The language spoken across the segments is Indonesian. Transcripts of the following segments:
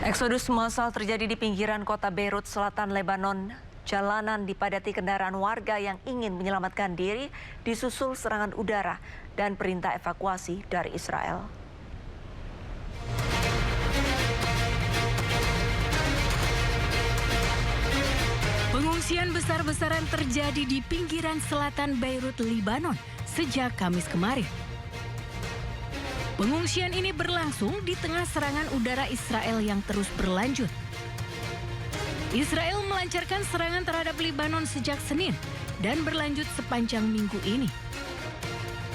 Eksodus massal terjadi di pinggiran kota Beirut, selatan Lebanon. Jalanan dipadati kendaraan warga yang ingin menyelamatkan diri disusul serangan udara dan perintah evakuasi dari Israel. Pengungsian besar-besaran terjadi di pinggiran selatan Beirut, Lebanon sejak Kamis kemarin. Pengungsian ini berlangsung di tengah serangan udara Israel yang terus berlanjut. Israel melancarkan serangan terhadap Lebanon sejak Senin dan berlanjut sepanjang minggu ini.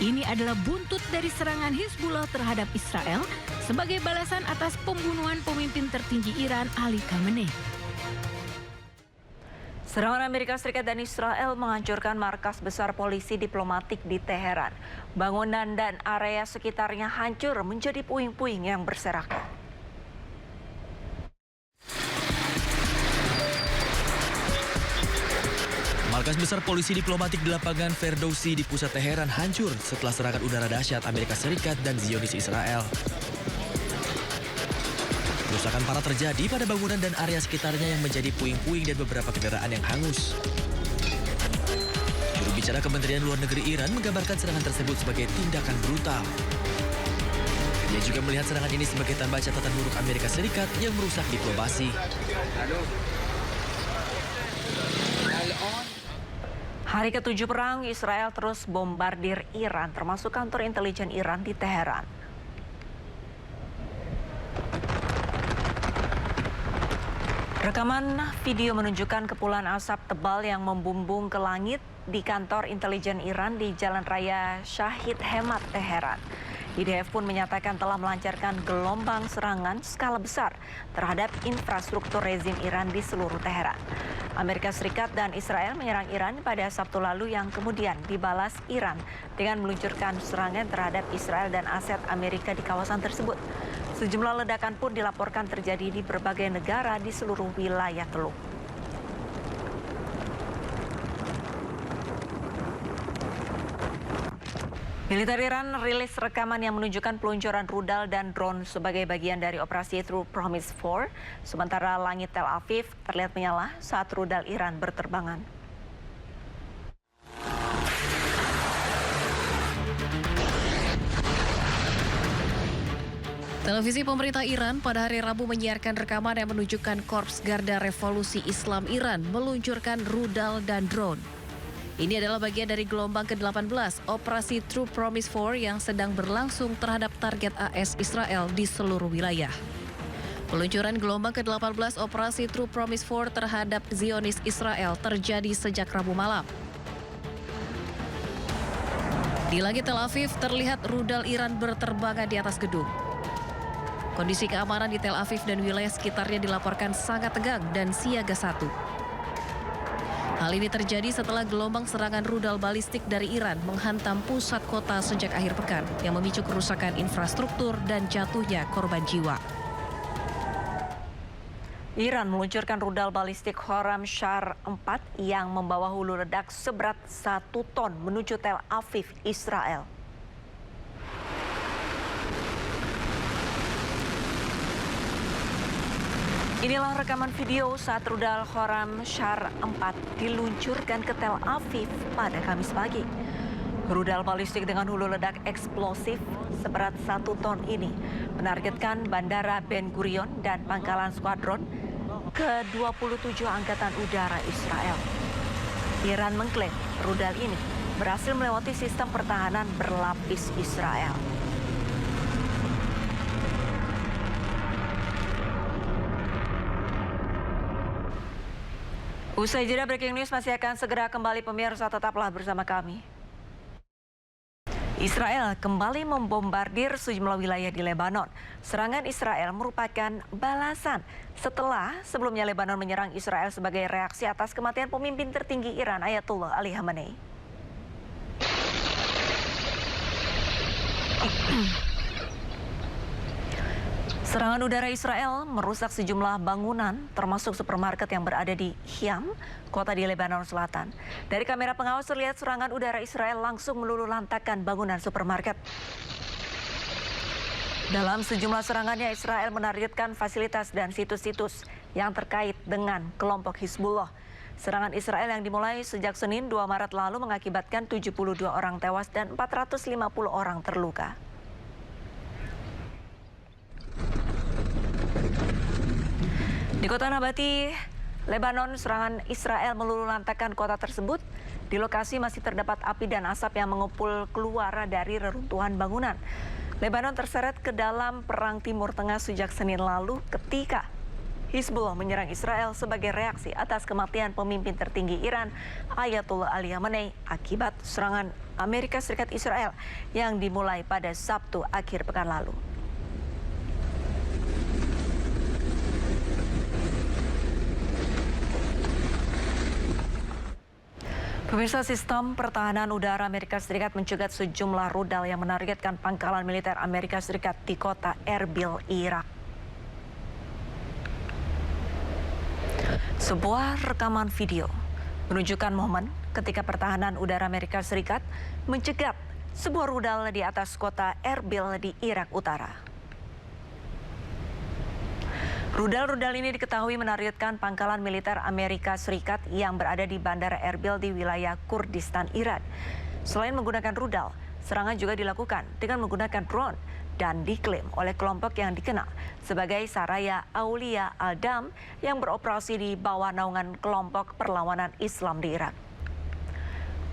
Ini adalah buntut dari serangan Hizbullah terhadap Israel sebagai balasan atas pembunuhan pemimpin tertinggi Iran, Ali Khamenei. Serangan Amerika Serikat dan Israel menghancurkan markas besar polisi diplomatik di Teheran. Bangunan dan area sekitarnya hancur menjadi puing-puing yang berserakan. Markas besar polisi diplomatik di lapangan Ferdowsi di pusat Teheran hancur setelah serangan udara dahsyat Amerika Serikat dan Zionis Israel. Kerusakan parah terjadi pada bangunan dan area sekitarnya yang menjadi puing-puing dan beberapa kendaraan yang hangus. Juru bicara Kementerian Luar Negeri Iran menggambarkan serangan tersebut sebagai tindakan brutal. Dia juga melihat serangan ini sebagai tambah catatan buruk Amerika Serikat yang merusak diplomasi. Hari ke-7 perang, Israel terus bombardir Iran, termasuk kantor intelijen Iran di Teheran. Rekaman video menunjukkan kepulan asap tebal yang membumbung ke langit di kantor intelijen Iran di Jalan Raya Shahid Hemat, Teheran. IDF pun menyatakan telah melancarkan gelombang serangan skala besar terhadap infrastruktur rezim Iran di seluruh Teheran. Amerika Serikat dan Israel menyerang Iran pada Sabtu lalu yang kemudian dibalas Iran dengan meluncurkan serangan terhadap Israel dan aset Amerika di kawasan tersebut. Sejumlah ledakan pun dilaporkan terjadi di berbagai negara di seluruh wilayah Teluk. Militer Iran rilis rekaman yang menunjukkan peluncuran rudal dan drone sebagai bagian dari operasi True Promise 4, sementara langit Tel Aviv terlihat menyala saat rudal Iran berterbangan. Televisi pemerintah Iran pada hari Rabu menyiarkan rekaman yang menunjukkan Korps Garda Revolusi Islam Iran meluncurkan rudal dan drone. Ini adalah bagian dari gelombang ke-18 operasi True Promise 4 yang sedang berlangsung terhadap target AS Israel di seluruh wilayah. Peluncuran gelombang ke-18 operasi True Promise 4 terhadap Zionis Israel terjadi sejak Rabu malam. Di langit Tel Aviv terlihat rudal Iran berterbangan di atas gedung. Kondisi keamanan di Tel Aviv dan wilayah sekitarnya dilaporkan sangat tegang dan siaga 1. Hal ini terjadi setelah gelombang serangan rudal balistik dari Iran menghantam pusat kota sejak akhir pekan yang memicu kerusakan infrastruktur dan jatuhnya korban jiwa. Iran meluncurkan rudal balistik Khorramshahr 4 yang membawa hulu ledak seberat 1 ton menuju Tel Aviv, Israel. Inilah rekaman video saat rudal Khorramshahr 4 diluncurkan ke Tel Aviv pada Kamis pagi. Rudal balistik dengan hulu ledak eksplosif seberat 1 ton ini menargetkan Bandara Ben Gurion dan pangkalan skuadron ke-27 Angkatan Udara Israel. Iran mengklaim rudal ini berhasil melewati sistem pertahanan berlapis Israel. Usai jeda, breaking news masih akan segera kembali, pemirsa, tetaplah bersama kami. Israel kembali membombardir sejumlah wilayah di Lebanon. Serangan Israel merupakan balasan setelah sebelumnya Lebanon menyerang Israel sebagai reaksi atas kematian pemimpin tertinggi Iran, Ayatollah Ali Khamenei. Serangan udara Israel merusak sejumlah bangunan, termasuk supermarket yang berada di Hiam, kota di Lebanon Selatan. Dari kamera pengawas terlihat serangan udara Israel langsung meluluhlantakkan bangunan supermarket. Dalam sejumlah serangannya, Israel menargetkan fasilitas dan situs-situs yang terkait dengan kelompok Hizbullah. Serangan Israel yang dimulai sejak Senin 2 Maret lalu mengakibatkan 72 orang tewas dan 450 orang terluka. Di kota Nabati, Lebanon, serangan Israel meluluhlantakkan kota tersebut. Di lokasi masih terdapat api dan asap yang mengepul keluar dari reruntuhan bangunan. Lebanon terseret ke dalam perang Timur Tengah sejak Senin lalu ketika Hizbullah menyerang Israel sebagai reaksi atas kematian pemimpin tertinggi Iran, Ayatollah Ali Khamenei, akibat serangan Amerika Serikat Israel yang dimulai pada Sabtu akhir pekan lalu. Pemirsa, sistem pertahanan udara Amerika Serikat mencegat sejumlah rudal yang menargetkan pangkalan militer Amerika Serikat di kota Erbil, Irak. Sebuah rekaman video menunjukkan momen ketika pertahanan udara Amerika Serikat mencegat sebuah rudal di atas kota Erbil di Irak Utara. Rudal-rudal ini diketahui menargetkan pangkalan militer Amerika Serikat yang berada di Bandara Erbil di wilayah Kurdistan, Iran. Selain menggunakan rudal, serangan juga dilakukan dengan menggunakan drone dan diklaim oleh kelompok yang dikenal sebagai Saraya Aulia Al-Dam yang beroperasi di bawah naungan kelompok perlawanan Islam di Irak.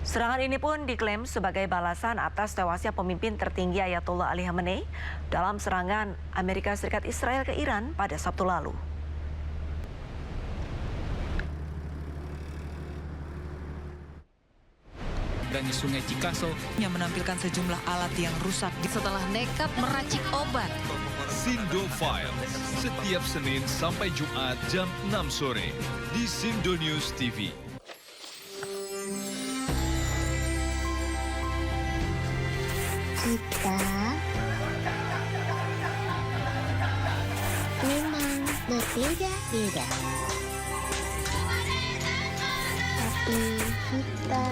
Serangan ini pun diklaim sebagai balasan atas tewasnya pemimpin tertinggi Ayatollah Ali Khamenei dalam serangan Amerika Serikat Israel ke Iran pada Sabtu lalu. Dan di Sungai Cikaso yang menampilkan sejumlah alat yang rusak. Setelah nekat meracik obat, Sindo Files, setiap Senin sampai Jumat jam 6 sore di Sindo News TV. Kita memang berbeda-beda, tapi kita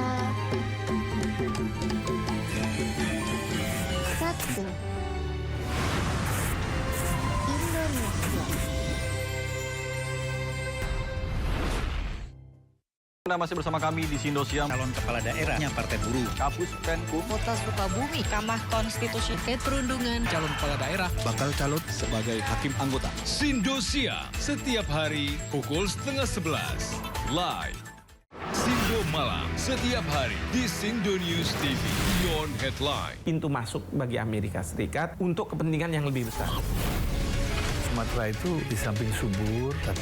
satu, Indonesia. Anda masih bersama kami di Sindo Siang. calon kepala daerahnya Partai Buruh, Kapus Penkum, Kota Sukabumi, Mahkamah Konstitusi, terkait perundungan, calon kepala daerah bakal calon sebagai hakim anggota. Sindo Siang, setiap hari pukul 10:30. Live. Sindo Malam, setiap hari di Sindo News TV. Beyond Headline. Pintu masuk bagi Amerika Serikat untuk kepentingan yang lebih besar. Sumatera itu di samping subur, tapi